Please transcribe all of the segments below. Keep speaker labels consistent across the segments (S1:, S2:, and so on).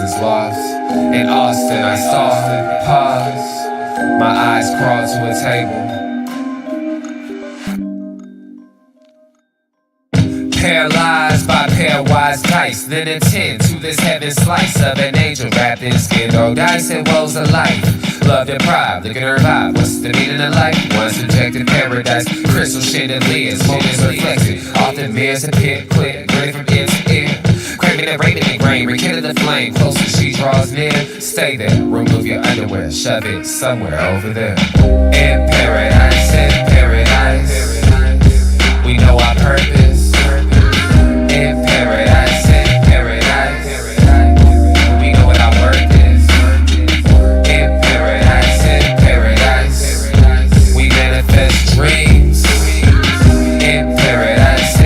S1: Texas lost. In Austin I saw pause. My eyes crawled to a table. Paralyzed by pairwise dice, then attend to this heaven slice of an angel wrapped in skin dog dice and woes of life. Love deprived, look at her vibe. What's the meaning of life? One subjective paradise, crystal chandeliers, moments reflected. Often mirrors appear, quick, grinning from ear to ear. Craving and raving and grain, rekindle the flame. Closer she draws near, stay there. Remove your underwear, shove it somewhere over there. In paradise, we know our purpose. In paradise, we know what our worth is. In paradise, we manifest dreams. In paradise,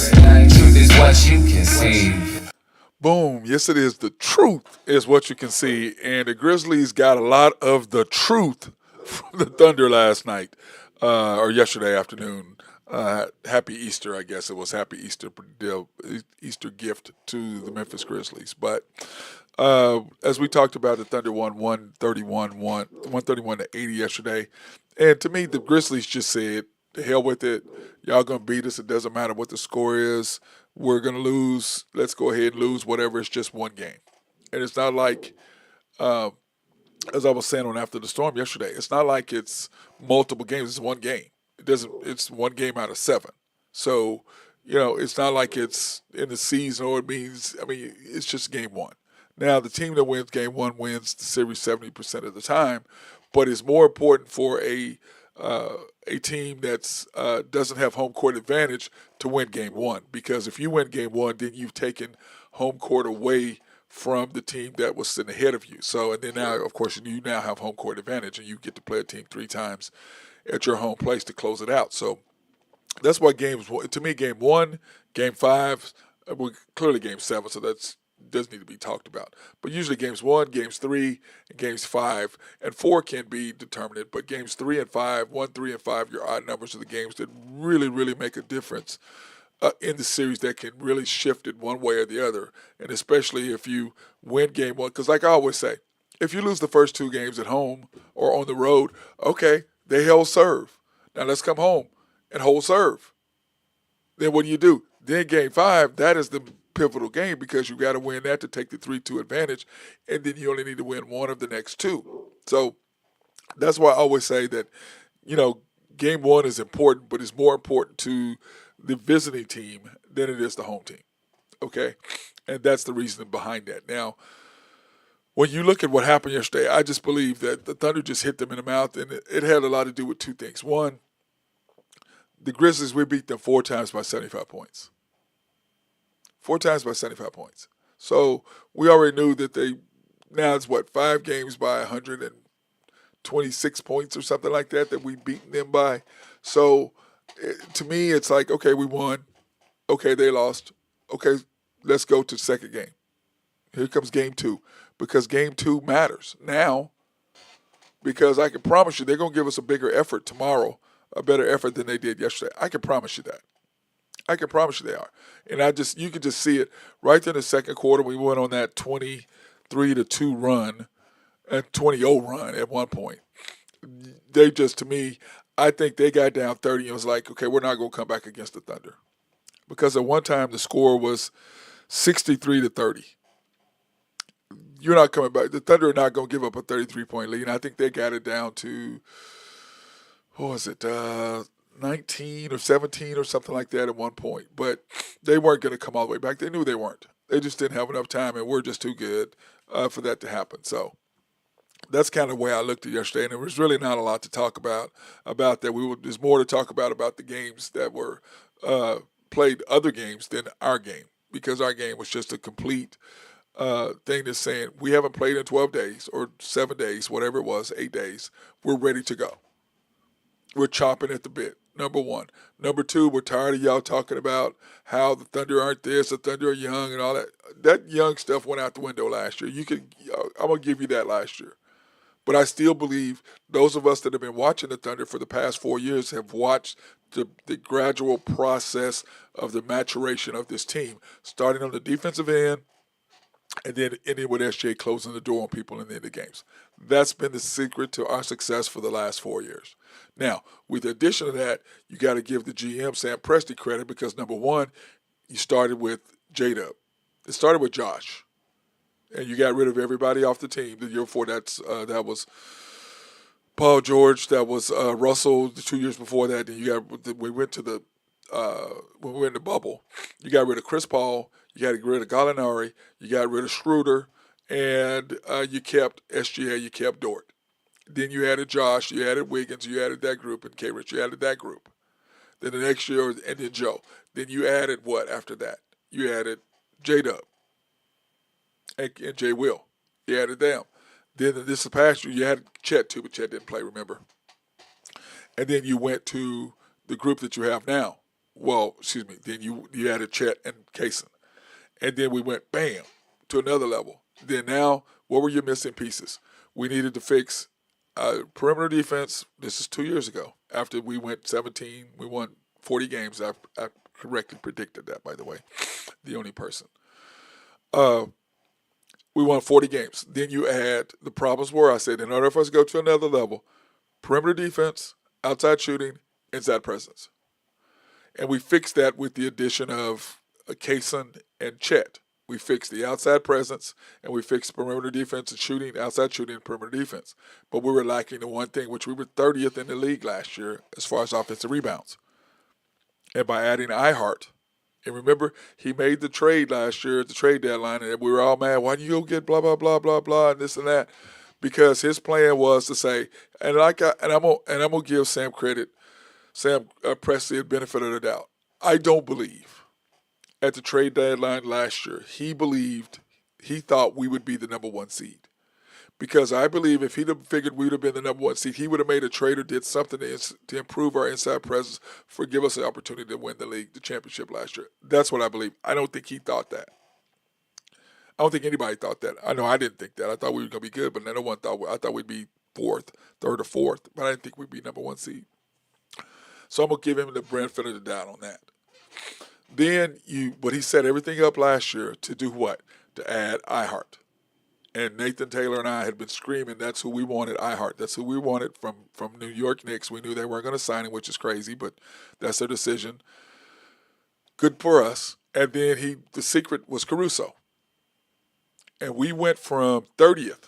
S1: truth is what you conceive.
S2: Boom. Yes, it is. The truth is what you can see. And the Grizzlies got a lot of the truth from the Thunder last night, or yesterday afternoon. Happy Easter, I guess it was. Happy Easter gift to the Memphis Grizzlies. But as we talked about, the Thunder won 131 to 80 yesterday. And to me, the Grizzlies just said, "The hell with it. Y'all gonna beat us. It doesn't matter what the score is. We're gonna lose. Let's go ahead and lose whatever. It's just one game." And it's not like, as I was saying on After the Storm yesterday, it's not like it's multiple games. It's one game. It's one game out of 7. So, it's not like it's in the season or it's just game 1. Now, the team that wins game 1 wins the series 70% of the time, but it's more important for a team that's doesn't have home court advantage to win game 1, because if you win game 1, then you've taken home court away from the team that was sitting ahead of you. So, and then now, of course, you now have home court advantage, and you get to play a team 3 times at your home place to close it out. So that's why to me, game 1, game 5, well, clearly game 7, so that doesn't need to be talked about. But usually games 1, games 3, and games 5, and 4 can be determined. But games 3 and 5, 1, 3, and 5, your odd numbers are the games that really, really make a difference in the series, that can really shift it one way or the other. And especially if you win game 1, because like I always say, if you lose the first 2 games at home or on the road, okay, they held serve. Now let's come home and hold serve. Then what do? Then game 5, that is the pivotal game, because you got to win that to take the 3-2 advantage, and then you only need to win one of the next 2. So that's why I always say that, game 1 is important, but it's more important to the visiting team than it is the home team. Okay? And that's the reason behind that. Now, when you look at what happened yesterday, I just believe that the Thunder just hit them in the mouth, and it had a lot to do with 2 things. One, the Grizzlies, we beat them 4 times by 75 points. 4 times by 75 points. So we already knew that now it's 5 games by 126 points or something like that we've beaten them by. So to me, it's like, okay, we won. Okay, they lost. Okay, let's go to the second game. Here comes game 2. Because game 2 matters now, because I can promise you they're going to give us a bigger effort tomorrow, a better effort than they did yesterday. I can promise you that. I can promise you they are. And you can just see it right in the second quarter. We went on that 23-2 run, and 20-0 run at one point. They just, to me, I think they got down 30 and was like, okay, we're not going to come back against the Thunder. Because at one time the score was 63-30. You're not coming back. The Thunder are not going to give up a 33-point lead. And I think they got it down to, 19 or 17 or something like that at one point. But they weren't going to come all the way back. They knew they weren't. They just didn't have enough time, and we're just too good for that to happen. So that's kind of the way I looked at yesterday. And there was really not a lot to talk about that. There's more to talk about the games that were played, other games, than our game, because our game was just a complete thing that's saying we haven't played in 12 days or 7 days, whatever it was, 8 days. We're ready to go. We're chomping at the bit, number 1. Number 2, we're tired of y'all talking about how the Thunder aren't this, the Thunder are young and all that. That young stuff went out the window last year. I'm going to give you that last year. But I still believe those of us that have been watching the Thunder for the past 4 years have watched the gradual process of the maturation of this team, starting on the defensive end, and then with SJ closing the door on people in the end of games. That's been the secret to our success for the last 4 years. Now, with the addition of that, you got to give the GM Sam Presti credit because number one, you started with J Dub. It started with Josh, and you got rid of everybody off the team. The year before that was Paul George. That was Russell. The 2 years before that, then you got we went to the when we were in the bubble. You got rid of Chris Paul. You got rid of Gallinari. You got rid of Schroeder, and you kept SGA. You kept Dort. Then you added Josh. You added Wiggins. You added that group, and K. Rich. You added that group. Then the next year, and then Joe. Then you added what after that? You added J Dub and J Will. You added them. Then this past year, you had Chet too, but Chet didn't play, remember? And then you went to the group that you have now. Well, excuse me. Then you added Chet and Kaysen. And then we went, bam, to another level. Then now, what were your missing pieces? We needed to fix perimeter defense. This is 2 years ago. After we went 17, we won 40 games. I correctly predicted that, by the way. The only person. We won 40 games. Then you add the problems were, I said, in order for us to go to another level, perimeter defense, outside shooting, inside presence. And we fixed that with the addition of Kaysen and Chet. We fixed the outside presence, and we fixed perimeter defense and shooting, outside shooting, and perimeter defense. But we were lacking the one thing, which we were 30th in the league last year as far as offensive rebounds. And by adding iHeart, and remember, he made the trade last year at the trade deadline, and we were all mad. Why do you go get blah blah blah blah blah and this and that? Because his plan was to say, and I'm gonna give Sam credit, Sam Presti the benefit of the doubt. I don't believe at the trade deadline last year he thought we would be the number one seed. Because I believe if he'd have figured we'd have been the number one seed, he would have made a trade or did something to improve our inside presence, for give us the opportunity to win the championship last year. That's what I believe. I don't think he thought that. I don't think anybody thought that. I know I didn't think that. I thought we were going to be good, but no one thought. I thought we'd be third or fourth, but I didn't think we'd be number one seed. So I'm going to give him the benefit of the doubt on that. Then but he set everything up last year to do what? To add iHeart. And Nathan Taylor and I had been screaming, that's who we wanted, iHeart. That's who we wanted from New York Knicks. We knew they weren't going to sign him, which is crazy, but that's their decision. Good for us. And then the secret was Caruso. And we went from 30th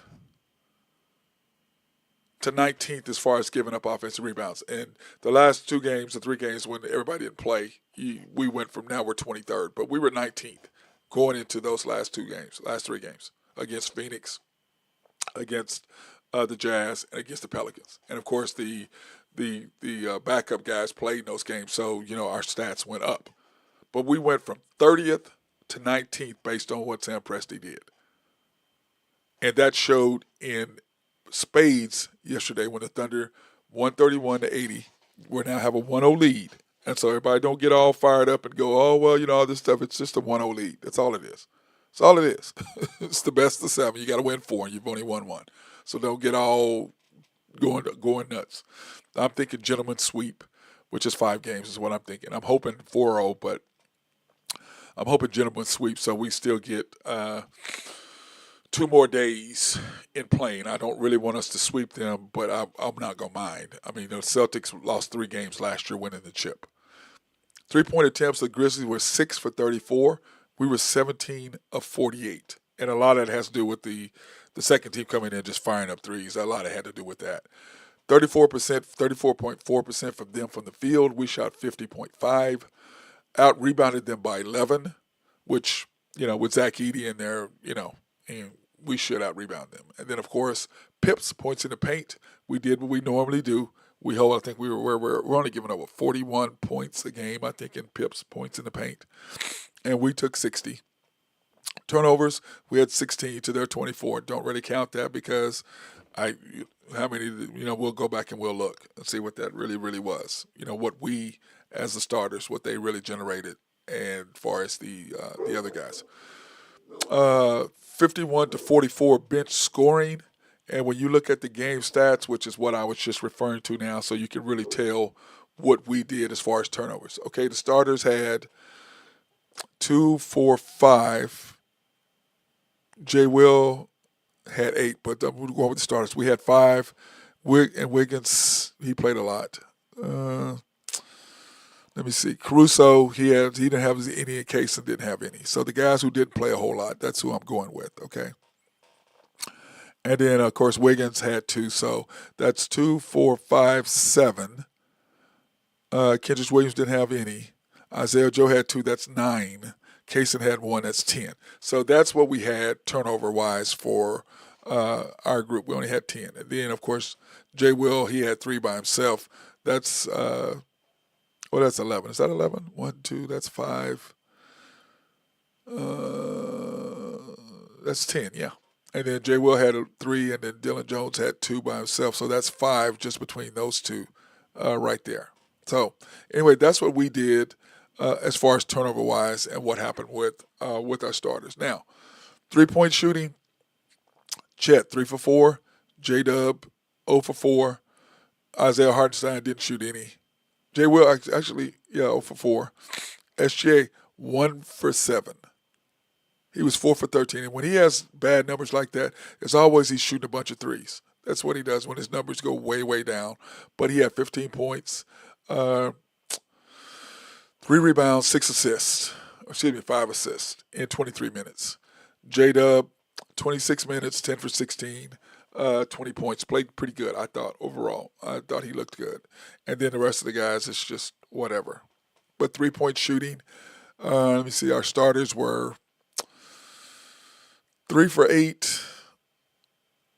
S2: to 19th as far as giving up offensive rebounds. And the last 2 games, the 3 games when everybody didn't play, we went from now we're 23rd. But we were 19th going into those last 3 games. Against Phoenix, against the Jazz, and against the Pelicans. And, of course, the backup guys played in those games, so, our stats went up. But we went from 30th to 19th based on what Sam Presti did. And that showed in spades yesterday when the Thunder 131-80. We now have a 1-0 lead. And so everybody don't get all fired up and go, oh, well, all this stuff, it's just a 1-0 lead. That's all it is. That's all it is. It's the best of 7. You got to win 4, and you've only won 1. So don't get all going nuts. I'm thinking gentleman's sweep, which is 5 games is what I'm thinking. I'm hoping 4-0, but I'm hoping gentleman's sweep so we still get 2 more days in playing. I don't really want us to sweep them, but I'm not going to mind. I mean, the Celtics lost 3 games last year winning the chip. 3-point attempts, the Grizzlies were 6 for 34. We were 17 of 48. And a lot of that has to do with the second team coming in just firing up threes. A lot of it had to do with that. 34.4% from them from the field. We shot 50.5. Out-rebounded them by 11, which, with Zach Edey in there, and we should out-rebound them. And then, of course, Pips, points in the paint. We did what we normally do. I think we're only giving up 41 points a game, I think, in Pips, points in the paint. And we took 60. Turnovers, we had 16 to their 24. Don't really count that because we'll go back and we'll look and see what that really, really was. What we, as the starters, what they really generated, and as far as the other guys. 51-44 bench scoring. And when you look at the game stats, which is what I was just referring to now, so you can really tell what we did as far as turnovers. Okay, the starters had 2, 4, 5, Jay Will had 8, but we're going with the starters. We had 5. And Wiggins, he played a lot. Uh, Let me see. Caruso, he didn't have any, and Kaysen didn't have any. So the guys who didn't play a whole lot, that's who I'm going with. Okay. And then of course Wiggins had 2, so that's 2, 4, 5, 7. Kendrick Williams didn't have any. Isaiah Joe had 2, that's 9. Kaysen had 1, that's 10. So that's what we had turnover wise for our group. We only had 10. And then of course Jay Will, he had 3 by himself. That's that's 11. Is that 11? 1, 2, that's 5. That's 10, yeah. And then Jay Will had 3, and then Dylan Jones had 2 by himself. So that's 5 just between those two right there. So anyway, that's what we did as far as turnover wise and what happened with our starters. Now, 3-point shooting, Chet 3 for 4, J Dub 0 for 4, Isaiah Hartenstein didn't shoot any. Jay Will actually 0 for 4. SGA 1 for 7. He was 4 for 13. And when he has bad numbers like that, it's always he's shooting a bunch of threes. That's what he does when his numbers go way, way down. But he had 15 points, 3 rebounds, 6 assists. 5 assists in 23 minutes. J-Dub, 26 minutes, 10 for 16, 20 points. Played pretty good, I thought, overall. I thought he looked good. And then the rest of the guys, it's just whatever. But 3-point shooting, let me see, our starters were 3 for 8,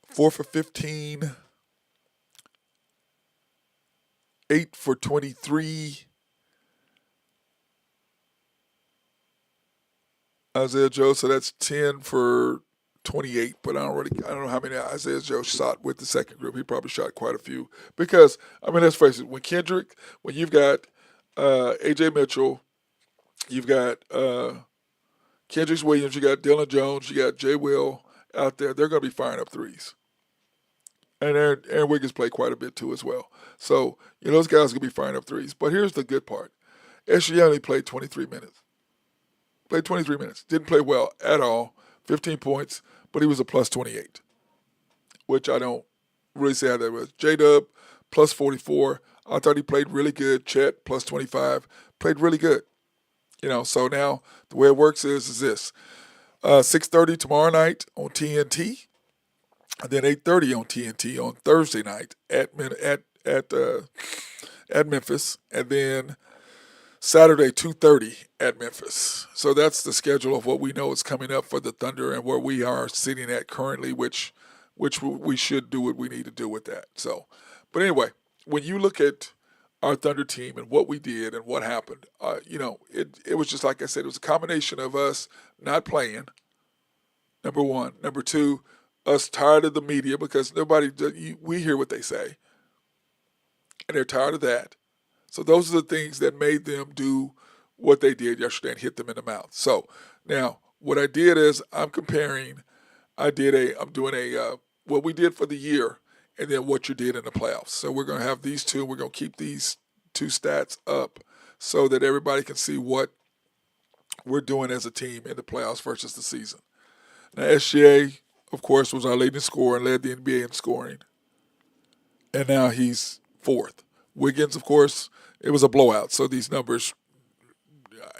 S2: 4 for 15, 8 for 23. Isaiah Joe, so that's 10 for 28, but I don't know how many Isaiah Joe shot with the second group. He probably shot quite a few because, I mean, let's face it, when you've got A.J. Mitchell, you've got Kendrick Williams, you got Dylan Jones, you got Jay Will out there, they're going to be firing up threes. And Aaron Wiggins played quite a bit too as well. So, those guys are going to be firing up threes. But here's the good part. SGA only played 23 minutes. Didn't play well at all. 15 points, but he was a plus 28, which I don't really say how that was. J-Dub, plus 44. I thought he played really good. Chet, plus 25. Played really good. So now the way it works is this. 6:30 tomorrow night on TNT, and then 8:30 on TNT on Thursday night at Memphis, and then Saturday 2:30 at Memphis. So that's the schedule of what we know is coming up for the Thunder and where we are sitting at currently, which we should do what we need to do with that. So, but anyway, when you look at our Thunder team and what we did and what happened, it was just like I said, it was a combination of us not playing, number one. Number two, us tired of the media because we hear what they say, and they're tired of that. So those are the things that made them do what they did yesterday and hit them in the mouth. So now what I did is I'm doing what we did for the year and then what you did in the playoffs. So we're going to have these two. We're going to keep these two stats up so that everybody can see what we're doing as a team in the playoffs versus the season. Now SGA, of course, was our leading scorer and led the NBA in scoring. And now he's 4th. Wiggins, of course, it was a blowout. So these numbers,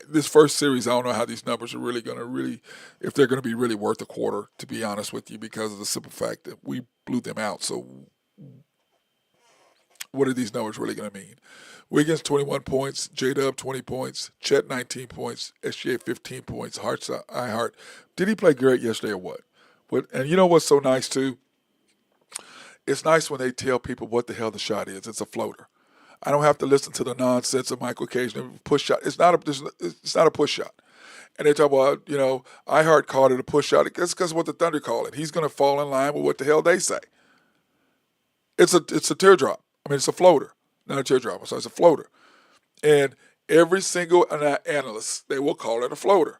S2: this first series, I don't know how these numbers are if they're going to be really worth a quarter, to be honest with you, because of the simple fact that we blew them out. So what are these numbers really going to mean? Wiggins, 21 points. J-Dub, 20 points. Chet, 19 points. SGA, 15 points. Hart. Did he play great yesterday or what? And you know what's so nice, too? It's nice when they tell people what the hell the shot is. It's a floater. I don't have to listen to the nonsense of Michael Cage and push shot. It's not a push shot. And they talk about, iHeart called it a push shot. It's because of what the Thunder call it. He's going to fall in line with what the hell they say. It's a teardrop. I mean, it's a floater, not a teardrop. So it's a floater. And every single analyst, they will call it a floater.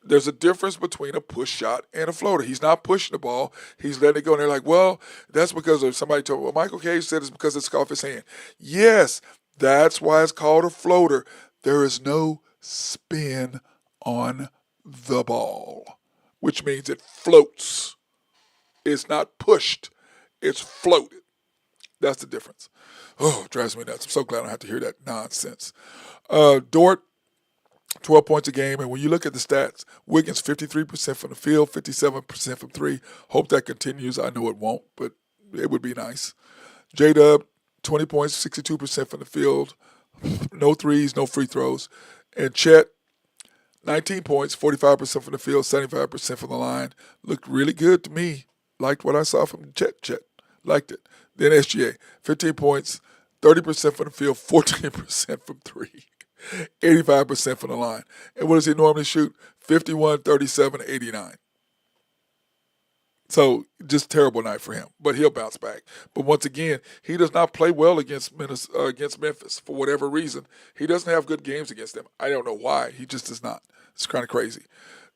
S2: There's a difference between a push shot and a floater. He's not pushing the ball. He's letting it go. And they're like, well, that's because of somebody told me. Well, Michael Cage said it's because it's off his hand. Yes, that's why it's called a floater. There is no spin on the ball. which means it floats. It's not pushed, it's floated. That's the difference. Oh, it drives me nuts. I'm so glad I don't have to hear that nonsense. Dort, 12 points a game. And when you look at the stats, Wiggins 53% from the field, 57% from three. Hope that continues. I know it won't, but it would be nice. J-Dub, 20 points, 62% from the field. No threes, no free throws. And Chet, 19 points, 45% from the field, 75% from the line. Looked really good to me. Liked what I saw from Chet. Liked it. Then SGA, 15 points, 30% from the field, 14% from three, 85% from the line. And what does he normally shoot? 51, 37, 89. So just terrible night for him, but he'll bounce back. But once again, he does not play well against Memphis for whatever reason. He doesn't have good games against them. I don't know why. He just does not. It's kind of crazy.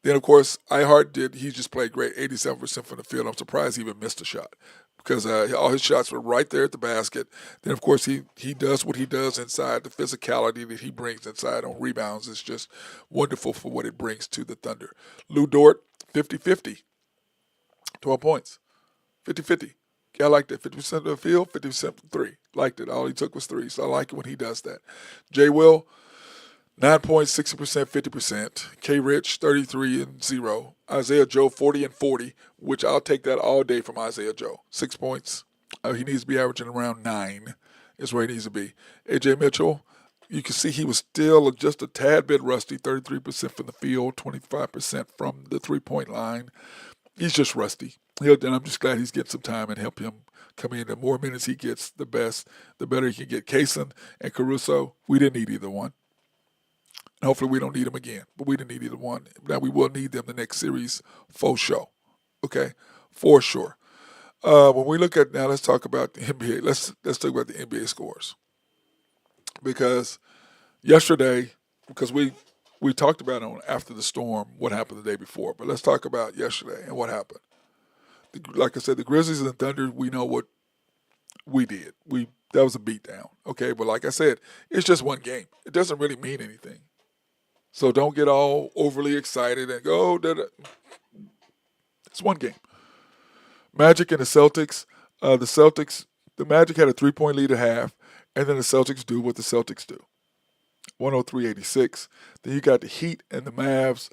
S2: Then of course, Ihart did. He just played great, 87% from the field. I'm surprised he even missed a shot because all his shots were right there at the basket. Then of course he does what he does inside. The physicality that he brings inside on rebounds is just wonderful for what it brings to the Thunder. Lou Dort, 50-50. 12 points. 50-50. I liked it. 50% of the field, 50% from three. Liked it. All he took was three, so I like it when he does that. J. Will, 9 points, 60%, 50%. K. Rich, 33 and 0. Isaiah Joe, 40 and 40, which I'll take that all day from Isaiah Joe. 6 points. He needs to be averaging around 9 is where he needs to be. A.J. Mitchell, you can see he was still just a tad bit rusty, 33% from the field, 25% from the three-point line. He's just rusty. And I'm just glad he's getting some time and help him come in. The more minutes he gets, the better he can get. Kaysen and Caruso, we didn't need either one. And hopefully we don't need them again, but we didn't need either one. Now we will need them the next series for sure. Okay, for sure. When we look at now, let's talk about the NBA. Let's talk about the NBA scores because yesterday, because we talked about it on After the Storm, what happened the day before, but let's talk about yesterday and what happened. Like I said, the Grizzlies and the Thunder, we know what we did. That was a beatdown, okay? But like I said, it's just one game. It doesn't really mean anything. So don't get all overly excited and go, it's one game. Magic and the Celtics. The Magic had a 3-point lead at half, and then the Celtics do what the Celtics do. 103-86. Then you got the Heat and the Mavs.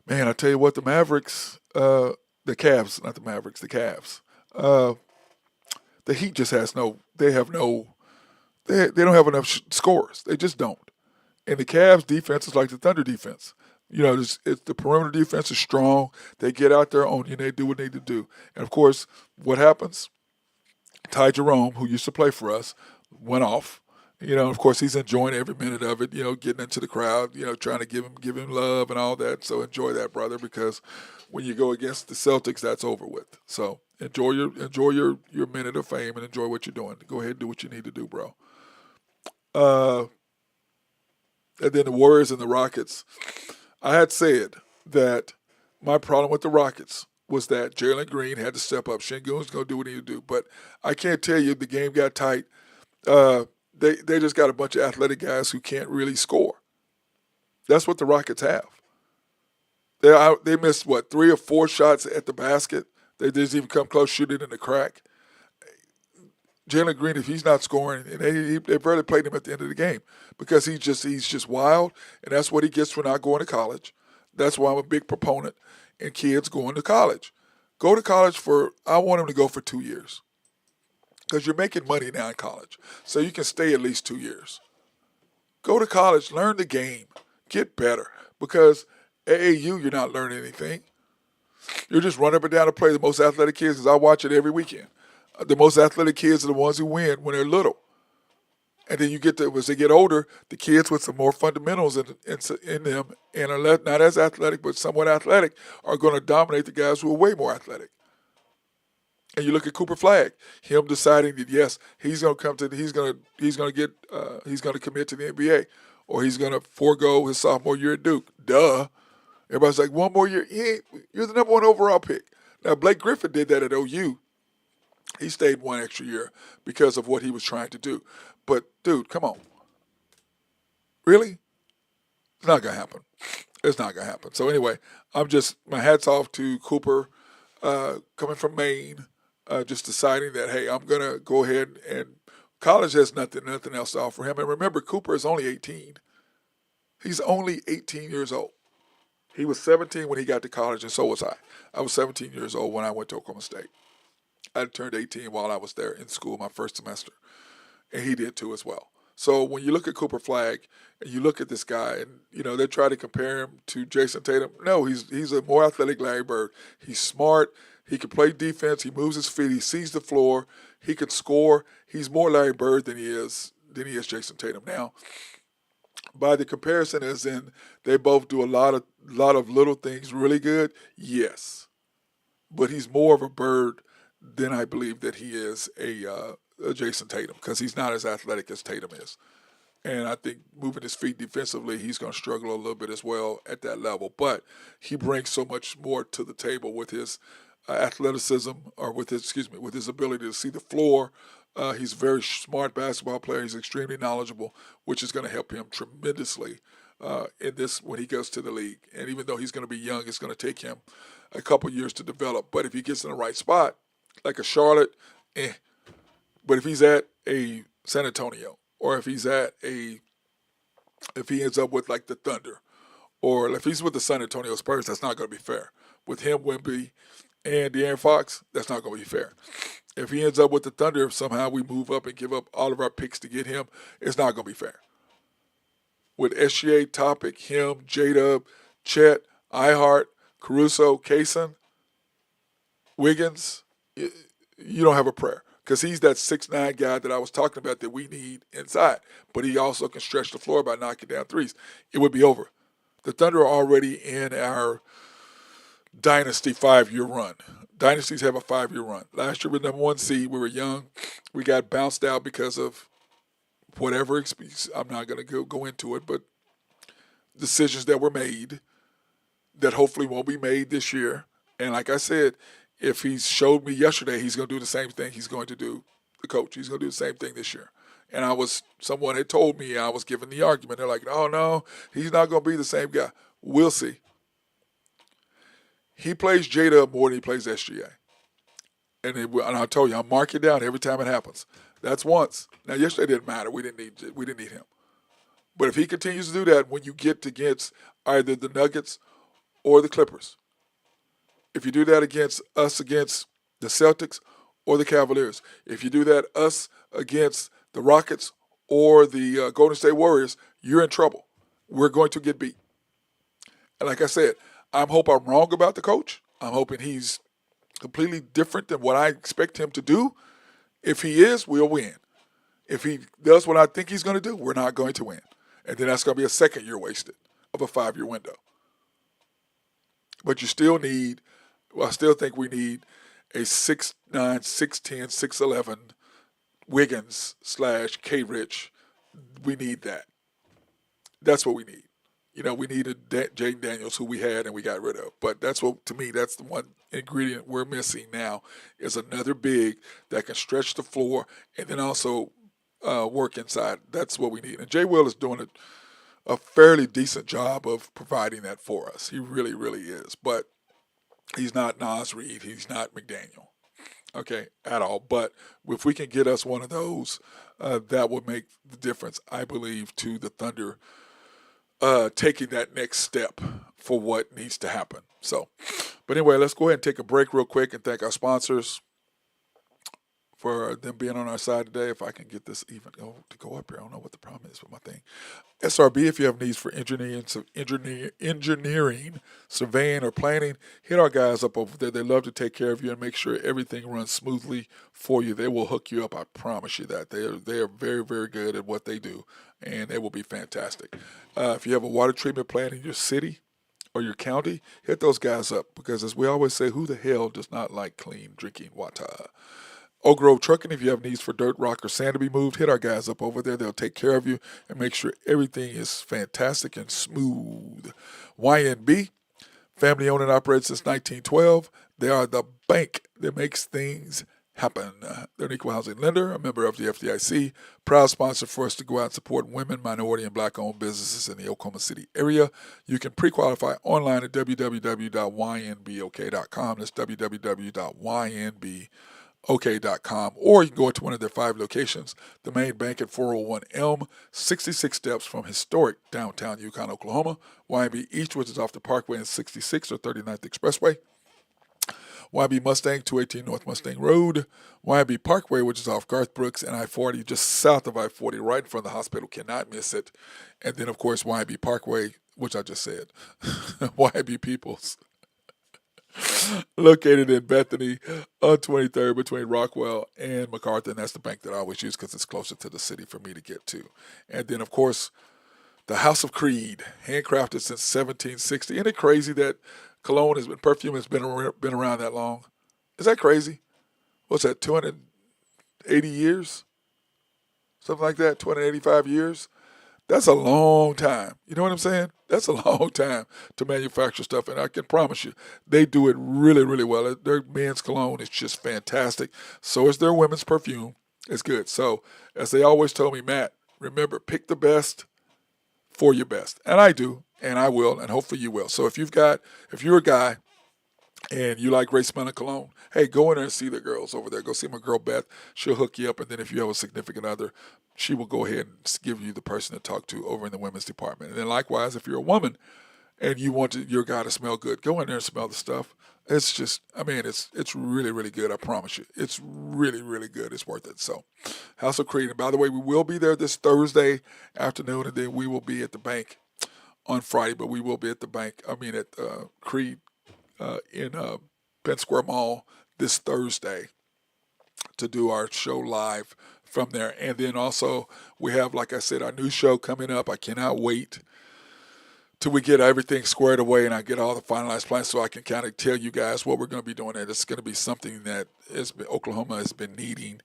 S2: Man, I tell you what, the Mavericks, the Cavs, not the Mavericks, the Cavs. The Heat just they don't have enough scores. They just don't. And the Cavs defense is like the Thunder defense. You know, the perimeter defense is strong. They get out there on you and they do what they need to do. And of course, what happens? Ty Jerome, who used to play for us, went off. You know, of course, he's enjoying every minute of it, you know, getting into the crowd, you know, trying to give him love and all that. So enjoy that, brother, because when you go against the Celtics, that's over with. So enjoy your minute of fame and enjoy what you're doing. Go ahead and do what you need to do, bro. And then the Warriors and the Rockets. I had said that my problem with the Rockets was that Jalen Green had to step up. Şengün's going to do what he need to do. But I can't tell you the game got tight. They just got a bunch of athletic guys who can't really score. That's what the Rockets have. They missed, 3 or 4 shots at the basket. They didn't even come close shooting in the crack. Jalen Green, if he's not scoring, and they barely played him at the end of the game because he's just wild, and that's what he gets for not going to college. That's why I'm a big proponent in kids going to college. Go to college I want them to go for 2 years because you're making money now in college, so you can stay at least 2 years. Go to college, learn the game, get better because AAU, you're not learning anything. You're just running up and down to play the most athletic kids because I watch it every weekend. The most athletic kids are the ones who win when they're little. And then as they get older, the kids with some more fundamentals in them and are not as athletic but somewhat athletic are going to dominate the guys who are way more athletic. And you look at Cooper Flagg, him deciding that yes, he's going to commit to the NBA or he's going to forego his sophomore year at Duke. Duh. Everybody's like, 1 more year. You're the number 1 overall pick. Now Blake Griffin did that at OU. He stayed 1 extra year because of what he was trying to do. But, dude, come on. Really? It's not going to happen. It's not going to happen. So anyway, my hat's off to Cooper, coming from Maine, just deciding that, hey, I'm going to go ahead and college has nothing else to offer him. And remember, Cooper is only 18. He's only 18 years old. He was 17 when he got to college, and so was I. I was 17 years old when I went to Oklahoma State. I turned 18 while I was there in school my first semester, and he did too as well. So when you look at Cooper Flagg and you look at this guy, and they try to compare him to Jason Tatum. No, he's a more athletic Larry Bird. He's smart. He can play defense. He moves his feet. He sees the floor. He can score. He's more Larry Bird than he is Jason Tatum. Now, by the comparison, as in they both do a lot of little things really good. Yes, but he's more of a Bird than I believe that he is a Jason Tatum, because he's not as athletic as Tatum is. And I think moving his feet defensively, he's going to struggle a little bit as well at that level. But he brings so much more to the table with his athleticism, or with his ability to see the floor. He's a very smart basketball player. He's extremely knowledgeable, which is going to help him tremendously in this when he goes to the league. And even though he's going to be young, it's going to take him a couple years to develop. But if he gets in the right spot, like a Charlotte, But if he's at a San Antonio, or if he ends up with like the Thunder, or if he's with the San Antonio Spurs, that's not going to be fair. With him, Wemby, and De'Aaron Fox, that's not going to be fair. If he ends up with the Thunder, if somehow we move up and give up all of our picks to get him, it's not going to be fair. With SGA, Topic, him, J-Dub, Chet, Ihart, Caruso, Kaysen, Wiggins, you don't have a prayer. Because he's that 6'9" guy that I was talking about that we need inside. But he also can stretch the floor by knocking down threes. It would be over. The Thunder are already in our dynasty 5-year run. Dynasties have a 5-year run. Last year we were number 1 seed. We were young. We got bounced out because of whatever. I'm not going to go into it, but decisions that were made that hopefully won't be made this year. And like I said, if he showed me yesterday, he's going to do the same thing he's going to do, the coach. He's going to do the same thing this year. And someone had told me, I was giving the argument. They're like, oh, no, he's not going to be the same guy. We'll see. He plays J-Dub more than he plays SGA. And I told you, I mark it down every time it happens. That's once. Now, yesterday didn't matter. We didn't need him. But if he continues to do that when you get against either the Nuggets or the Clippers, if you do that against the Celtics or the Cavaliers, if you do that against the Rockets or the Golden State Warriors, you're in trouble. We're going to get beat. And like I said, I hope I'm wrong about the coach. I'm hoping he's completely different than what I expect him to do. If he is, we'll win. If he does what I think he's going to do, we're not going to win. And then that's going to be a second year wasted of a 5-year window. But I still think we need a 6'9", 6'10", 6'11" Wiggins / K-Rich. We need that. That's what we need. We needed Jaden Daniels, who we had and we got rid of. But that's the one ingredient we're missing now is another big that can stretch the floor and then also work inside. That's what we need. And Jay Will is doing a fairly decent job of providing that for us. He really, really is. But he's not Nas Reed. He's not McDaniel. Okay, at all. But if we can get us one of those, that would make the difference, I believe, to the Thunder taking that next step for what needs to happen. So, but anyway, let's go ahead and take a break real quick and thank our sponsors for them being on our side today. If I can get this even to go up here, I don't know what the problem is with my thing. SRB, if you have needs for engineering, surveying, or planning, hit our guys up over there. They love to take care of you and make sure everything runs smoothly for you. They will hook you up. I promise you that. They are very, very good at what they do, and they will be fantastic. If you have a water treatment plant in your city or your county, hit those guys up because, as we always say, who the hell does not like clean drinking water? Oak Grove Trucking, if you have needs for dirt, rock, or sand to be moved, hit our guys up over there. They'll take care of you and make sure everything is fantastic and smooth. YNB, family owned and operated since 1912. They are the bank that makes things happen. They're an equal housing lender, a member of the FDIC, proud sponsor for us to go out and support women, minority, and black-owned businesses in the Oklahoma City area. You can pre-qualify online at www.ynbok.com. That's www.ynbok.com. Or you can go to one of their 5 locations, the main bank at 401 Elm, 66 steps from historic downtown Yukon, Oklahoma. YNB East, which is off the Parkway and 66 or 39th Expressway. YB Mustang, 218 North Mustang Road. YB Parkway, which is off Garth Brooks and I-40, just south of I-40, right in front of the hospital. Cannot miss it. And then, of course, YB Parkway, which I just said. YB Peoples, located in Bethany on 23rd between Rockwell and MacArthur. And that's the bank that I always use because it's closer to the city for me to get to. And then, of course, the House of Creed, handcrafted since 1760. Isn't it crazy that perfume has been around that long? Is that crazy? What's that, 280 years? Something like that, 285 years? That's a long time. You know what I'm saying? That's a long time to manufacture stuff, and I can promise you, they do it really, really well. Their men's cologne is just fantastic. So is their women's perfume. It's good. So, as they always told me, Matt, remember, pick the best for your best. And I do, and I will, and hopefully you will. So if you're a guy and you like great smelling cologne, hey, go in there and see the girls over there. Go see my girl Beth. She'll hook you up, and then if you have a significant other, she will go ahead and give you the person to talk to over in the women's department. And then likewise, if you're a woman and you want your guy to smell good, go in there and smell the stuff. It's just, it's really, really good. I promise you. It's really, really good. It's worth it. So, House of Creed. And by the way, we will be there this Thursday afternoon, and then we will be at the bank on Friday, but we will be at the bank, at Creed in Penn Square Mall this Thursday to do our show live from there. And then also, we have, like I said, our new show coming up. I cannot wait till we get everything squared away and I get all the finalized plans so I can kind of tell you guys what we're going to be doing. And it's going to be something that Oklahoma has been needing,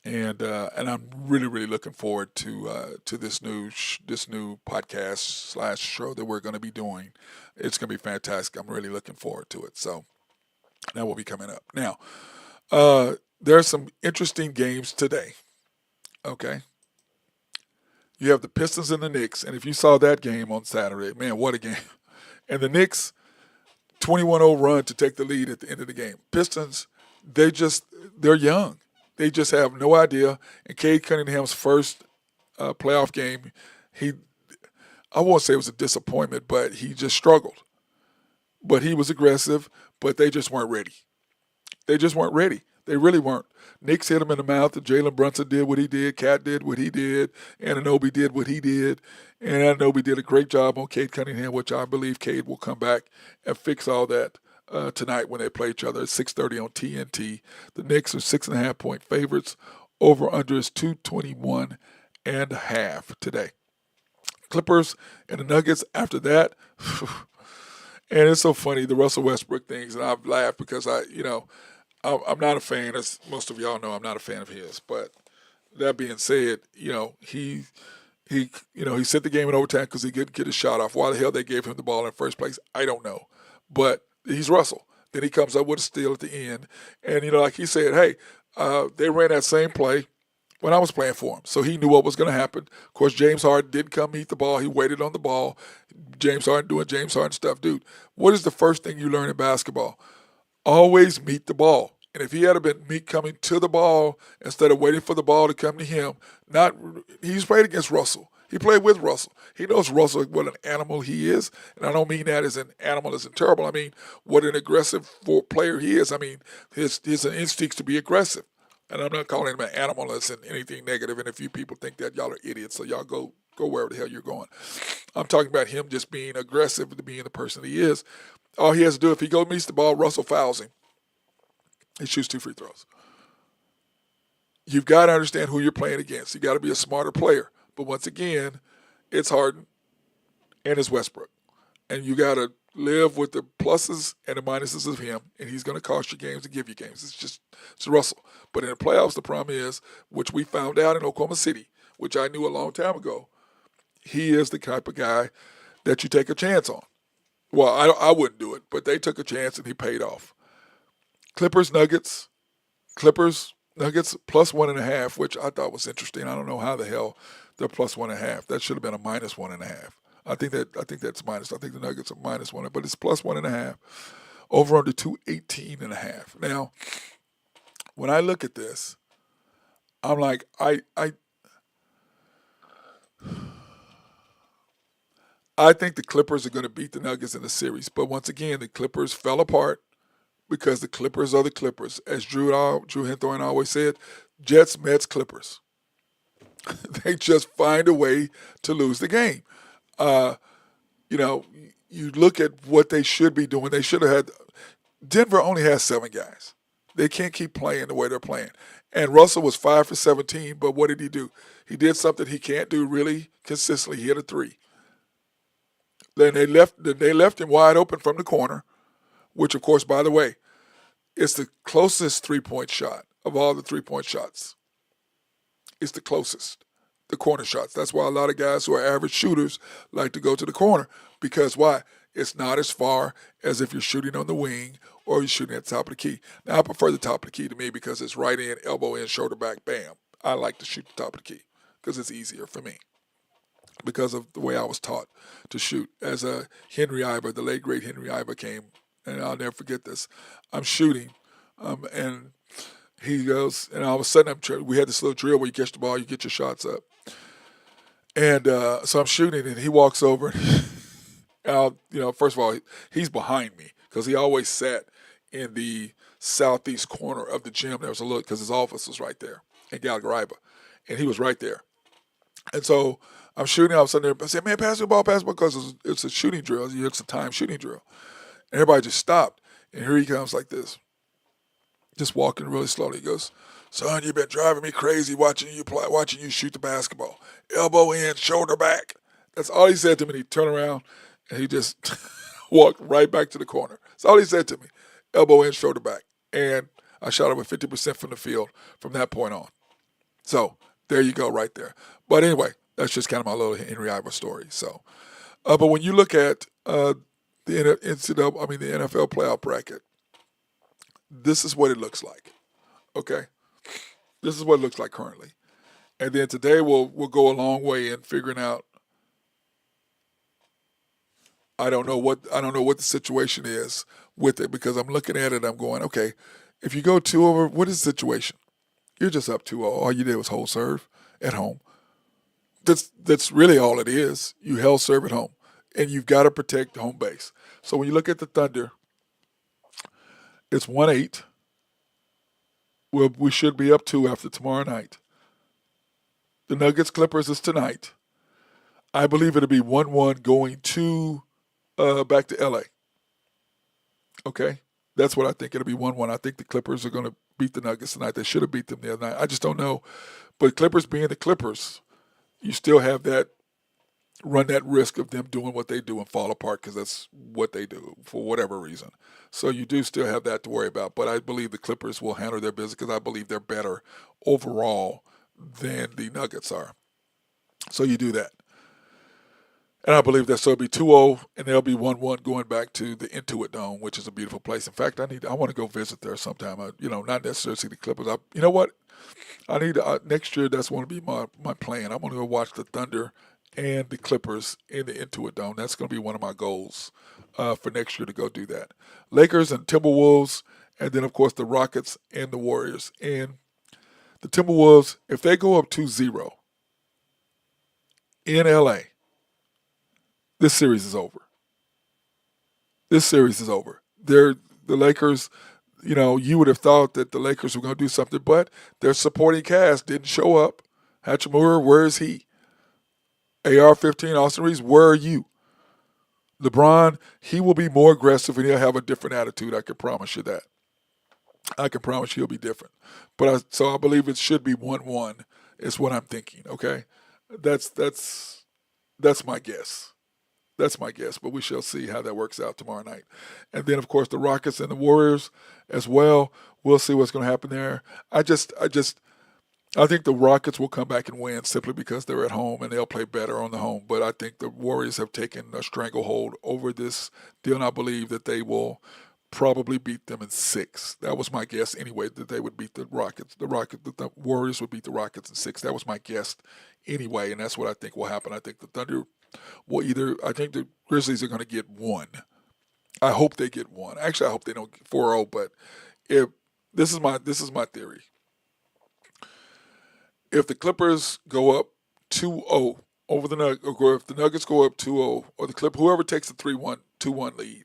S2: and I'm really, really looking forward to this new podcast / show that we're going to be doing. It's going to be fantastic. I'm really looking forward to it. So that will be coming up. Now, there are some interesting games today. Okay. You have the Pistons and the Knicks, and if you saw that game on Saturday, man, what a game. And the Knicks, 21-0 run to take the lead at the end of the game. Pistons, they're young. They just have no idea. And Cade Cunningham's first playoff game, I won't say it was a disappointment, but he just struggled. But he was aggressive, but they just weren't ready. They just weren't ready. They really weren't. Knicks hit him in the mouth, and Jalen Brunson did what he did, Cat did what he did, Anunoby did what he did, and Anunoby did a great job on Cade Cunningham, which I believe Cade will come back and fix all that tonight when they play each other at 6:30 on TNT. The Knicks are 6.5-point favorites. Over under is 221.5 today. Clippers and the Nuggets after that. And it's so funny, the Russell Westbrook things, and I've laughed because I'm not a fan, as most of y'all know, I'm not a fan of his. But that being said, he set the game in overtime because he couldn't get a shot off. Why the hell they gave him the ball in the first place, I don't know. But he's Russell. Then he comes up with a steal at the end. And, like he said, hey, they ran that same play when I was playing for him. So he knew what was going to happen. Of course, James Harden didn't come meet the ball. He waited on the ball. James Harden doing James Harden stuff. Dude, what is the first thing you learn in basketball? Always meet the ball. And if he had been coming to the ball instead of waiting for the ball to come to him, he's played against Russell. He played with Russell. He knows Russell, what an animal he is. And I don't mean that as an animal as in terrible. I mean what an aggressive player he is. I mean his instincts to be aggressive. And I'm not calling him an animal as in anything negative. And if you people think that, y'all are idiots. So y'all go wherever the hell you're going. I'm talking about him just being aggressive to being the person he is. All he has to do, if he meets the ball, Russell fouls him. He shoots 2 free throws. You've got to understand who you're playing against. You got to be a smarter player. But once again, it's Harden and it's Westbrook. And you got to live with the pluses and the minuses of him, and he's going to cost you games and give you games. It's Russell. But in the playoffs, the problem is, which we found out in Oklahoma City, which I knew a long time ago, he is the type of guy that you take a chance on. Well, I wouldn't do it, but they took a chance and he paid off. Clippers, Nuggets, Clippers, Nuggets +1.5, which I thought was interesting. I don't know how the hell they're +1.5. That should have been a -1.5. I think that's minus. I think the Nuggets are -1, but it's +1.5. Over under 218.5. Now, when I look at this, I'm like, I think the Clippers are going to beat the Nuggets in the series. But once again, the Clippers fell apart because the Clippers are the Clippers. As Drew Hinthorn always said, Jets, Mets, Clippers. They just find a way to lose the game. Uh, you know, you look at what they should be doing. They should have had. Denver only has 7 guys. They can't keep playing the way they're playing. And Russell was 5 for 17, but what did he do? He did something he can't do really consistently. He hit a three. Then they left him wide open from the corner, which of course, by the way, is the closest 3-point shot of all the 3-point shots. It's the closest, the corner shots. That's why a lot of guys who are average shooters like to go to the corner, because why? It's not as far as if you're shooting on the wing or you're shooting at the top of the key. Now, I prefer the top of the key to me because it's right in, elbow in, shoulder back, bam. I like to shoot the top of the key because it's easier for me because of the way I was taught to shoot. As a Henry Iver, the late great Henry Iver came, and I'll never forget this. I'm shooting, and he goes, and all of a sudden we had this little drill where you catch the ball, you get your shots up. And so I'm shooting, and he walks over. First of all, he's behind me because he always sat in the southeast corner of the gym. There was a look because his office was right there in Gallagher, and he was right there. And so I'm shooting. All of a sudden, I said, "Man, pass the ball, because it's a shooting drill. It's a time shooting drill." And everybody just stopped. And here he comes like this, just walking really slowly. He goes, "Son, you've been driving me crazy watching you shoot the basketball. Elbow in, shoulder back." That's all he said to me. And he turned around and he just walked right back to the corner. That's all he said to me. Elbow in, shoulder back. And I shot over 50% from the field from that point on. So there you go right there. But anyway, that's just kind of my little Henry Iver story. So, but when you look at the NFL playoff bracket, this is what it looks like. Okay, this is what it looks like currently, and then today we'll go a long way in figuring out. I don't know what the situation is with it because I'm looking at it. I'm going, okay, if you go 2-over, what is the situation? You're just up 2-0. All you did was hold serve at home. That's really all it is. You held serve at home, and you've got to protect home base. So when you look at the Thunder, it's 1-8. Well, we should be up 2 after tomorrow night. The Nuggets Clippers is tonight. I believe it'll be 1-1 going to back to LA. Okay? That's what I think. It'll be 1-1. I think the Clippers are going to beat the Nuggets tonight. They should have beat them the other night. I just don't know. But Clippers being the Clippers, you still have that, run that risk of them doing what they do and fall apart because that's what they do for whatever reason. So you do still have that to worry about. But I believe the Clippers will handle their business because I believe they're better overall than the Nuggets are. So you do that. And I believe that so it'll be 2-0 and they'll be 1-1 going back to the Intuit Dome, which is a beautiful place. In fact, I want to go visit there sometime. Not necessarily see the Clippers. You know what? I need next year. That's going to be my plan. I'm going to go watch the Thunder and the Clippers in the Intuit Dome. That's going to be one of my goals for next year to go do that. Lakers and Timberwolves, and then of course the Rockets and the Warriors. And the Timberwolves, if they go up 2-0 in LA, this series is over. This series is over. The Lakers, you would have thought that the Lakers were going to do something, but their supporting cast didn't show up. Hachimura, where is he? AR-15, Austin Reeves, where are you? LeBron, he will be more aggressive and he'll have a different attitude. I can promise you that. I can promise you he'll be different. So I believe it should be 1-1 is what I'm thinking, okay? That's my guess. That's my guess, but we shall see how that works out tomorrow night. And then, of course, the Rockets and the Warriors as well. We'll see what's going to happen there. I think the Rockets will come back and win simply because they're at home and they'll play better on the home. But I think the Warriors have taken a stranglehold over this deal, and I believe that they will probably beat them in 6. That was my guess anyway, that they would beat the Rockets. The Warriors would beat the Rockets in 6. That was my guess anyway, and that's what I think will happen. I think the Thunder will I think the Grizzlies are going to get 1. I hope they get 1. Actually, I hope they don't get 4-0, but if this is my theory. If the Clippers go up 2-0 over the Nuggets, or if the Nuggets go up 2-0, or whoever takes the 3-1, 2-1 lead,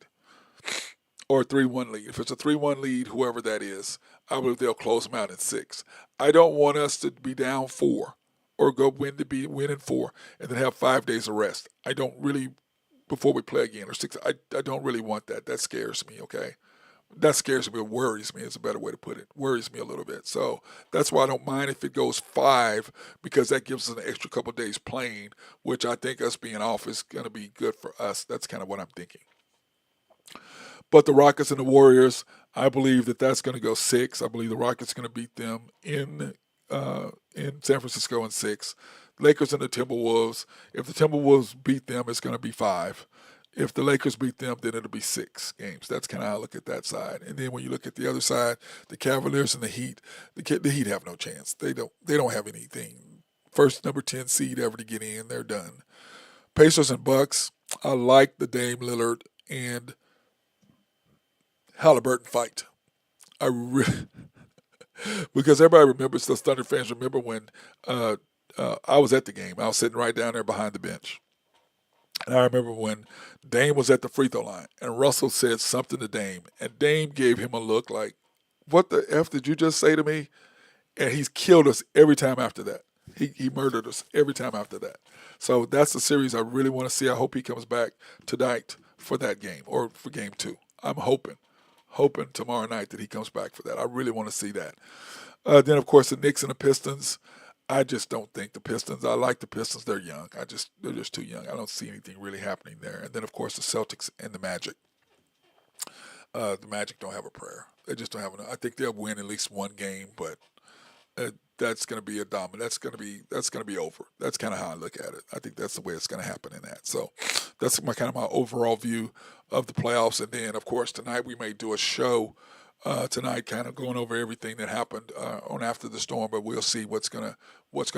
S2: or a 3-1 lead. If it's a 3-1 lead, whoever that is, I believe they'll close them out in 6. I don't want us to be down 4 or win in 4 and then have 5 days of rest. I don't really, before we play again, or 6. I don't really want that. That scares me, okay? That scares me. It worries me is a better way to put it. Worries me a little bit. So that's why I don't mind if it goes 5, because that gives us an extra couple of days playing, which I think us being off is going to be good for us. That's kind of what I'm thinking. But the Rockets and the Warriors, I believe that's going to go 6. I believe the Rockets are going to beat them in San Francisco in 6. Lakers and the Timberwolves, if the Timberwolves beat them, it's going to be 5. If the Lakers beat them, then it'll be 6 games. That's kind of how I look at that side. And then when you look at the other side, the Cavaliers and the Heat, the Heat have no chance. They don't have anything. First number 10 seed ever to get in, they're done. Pacers and Bucks, I like the Dame Lillard and Halliburton fight. I really, because everybody remembers, those Thunder fans remember when I was at the game. I was sitting right down there behind the bench. And I remember when Dame was at the free throw line and Russell said something to Dame, and Dame gave him a look like, "What the F did you just say to me?" And he's killed us every time after that. He murdered us every time after that. So that's the series I really want to see. I hope he comes back tonight for that game, or for game 2. I'm hoping tomorrow night that he comes back for that. I really want to see that. Then, of course, the Knicks and the Pistons. I just don't think the Pistons. I like the Pistons. They're young. They're just too young. I don't see anything really happening there. And then, of course, the Celtics and the Magic. The Magic don't have a prayer. They just don't have enough. I think they'll win at least one game, but that's going to be a dominant. That's going to be over. That's kind of how I look at it. I think that's the way it's going to happen in that. So that's my overall view of the playoffs. And then, of course, tonight we may do a show. Tonight, kind of going over everything that happened on After the Storm, but we'll see what's gonna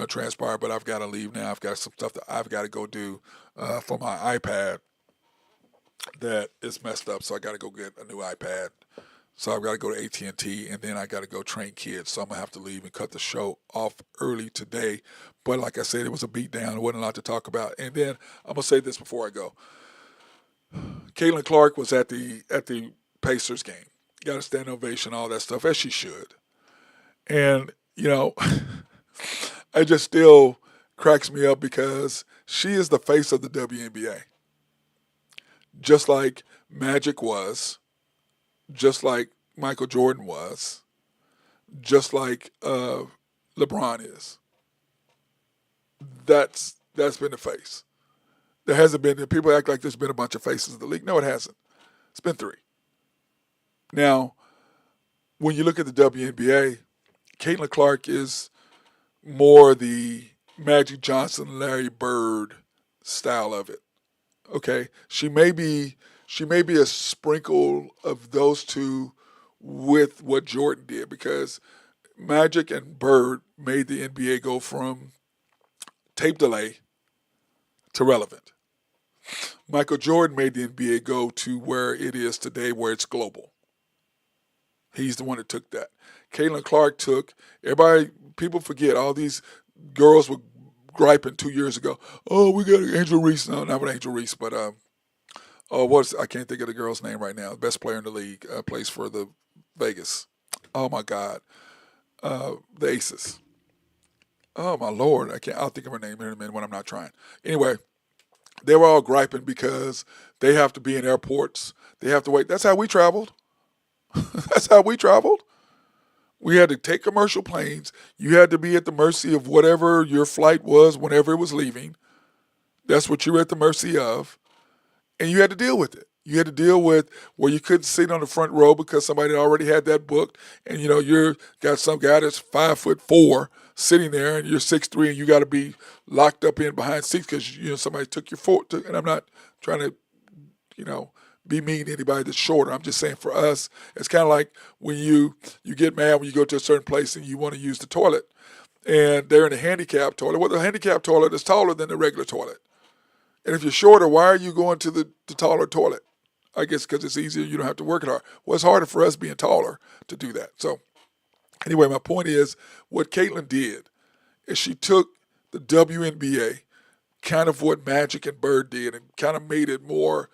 S2: transpire. But I've got to leave now. I've got some stuff that I've got to go do for my iPad that is messed up, so I got to go get a new iPad. So I've got to go to AT&T, and then I got to go train kids. So I'm gonna have to leave and cut the show off early today. But like I said, it was a beatdown. There wasn't a lot to talk about. And then I'm gonna say this before I go. Caitlin Clark was at the Pacers game. Got a standing ovation, all that stuff, as she should. And, it just still cracks me up because she is the face of the WNBA. Just like Magic was, just like Michael Jordan was, just like LeBron is. That's been the face. There hasn't been, people act like there's been a bunch of faces of the league. No, it hasn't. It's been 3. Now, when you look at the WNBA, Caitlin Clark is more the Magic Johnson, Larry Bird style of it. Okay, she may be a sprinkle of those two with what Jordan did, because Magic and Bird made the NBA go from tape delay to relevant. Michael Jordan made the NBA go to where it is today, where it's global. He's the one that took that. Caitlin Clark took, people forget, all these girls were griping 2 years ago. Oh, we got Angel Reese. No, not with Angel Reese, but I can't think of the girl's name right now. The best player in the league, plays for the Vegas. Oh my God, the Aces. Oh my Lord, I'll think of her name in a minute when I'm not trying. Anyway, they were all griping because they have to be in airports. They have to wait. That's how we traveled. That's how we traveled. We had to take commercial planes. You had to be at the mercy of whatever your flight was whenever it was leaving. That's what you were at the mercy of. And you had to deal with it. You had to deal with where you couldn't sit on the front row because somebody already had that booked. And, you're got some guy that's 5'4" sitting there, and you're 6'3", and you got to be locked up in behind seats because, somebody took your foot. And I'm not trying to, be mean to anybody that's shorter. I'm just saying for us, it's kind of like when you get mad when you go to a certain place and you want to use the toilet, and they're in a handicap toilet. Well, the handicap toilet is taller than the regular toilet. And if you're shorter, why are you going to the taller toilet? I guess because it's easier. You don't have to work it hard. Well, it's harder for us being taller to do that. So anyway, my point is what Caitlin did is she took the WNBA, kind of what Magic and Bird did, and kind of made it more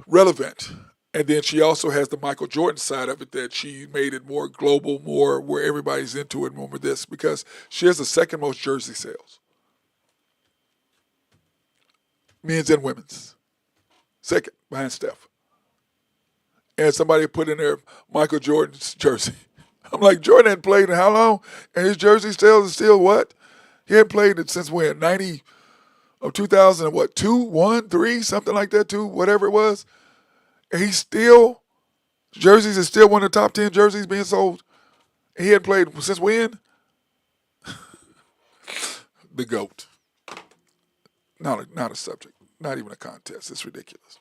S2: relevant. And then she also has the Michael Jordan side of it that she made it more global, more where everybody's into it, more with this, because she has the second most jersey sales, men's and women's. Second, behind Steph. And somebody put in there Michael Jordan's jersey. I'm like, Jordan hadn't played in how long? And his jersey sales is still what? He hadn't played it since when? 2000 and what? 2, 1, 3, something like that, 2, whatever it was. And he's still, jerseys is still one of the top 10 jerseys being sold. And he hadn't played since when? The GOAT. Not a subject. Not even a contest. It's ridiculous.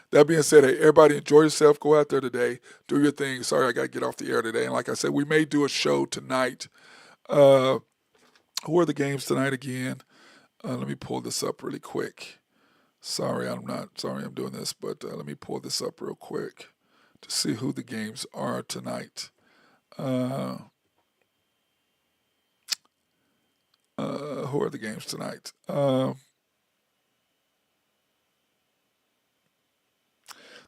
S2: That being said, hey, everybody enjoy yourself. Go out there today. Do your thing. Sorry, I got to get off the air today. And like I said, we may do a show tonight. Who are the games tonight again? Let me pull this up really quick. Sorry I'm doing this, but let me pull this up real quick to see who the games are tonight. Who are the games tonight?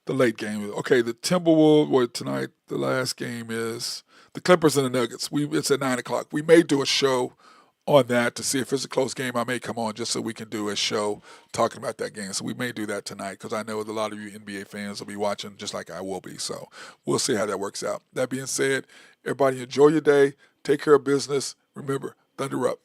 S2: The late game. Okay, the Timberwolves, tonight, the last game is the Clippers and the Nuggets. It's at 9 o'clock. We may do a show on that to see if it's a close game. I may come on just so we can do a show talking about that game. So we may do that tonight because I know that a lot of you NBA fans will be watching just like I will be. So we'll see how that works out. That being said, everybody enjoy your day. Take care of business. Remember, Thunder up.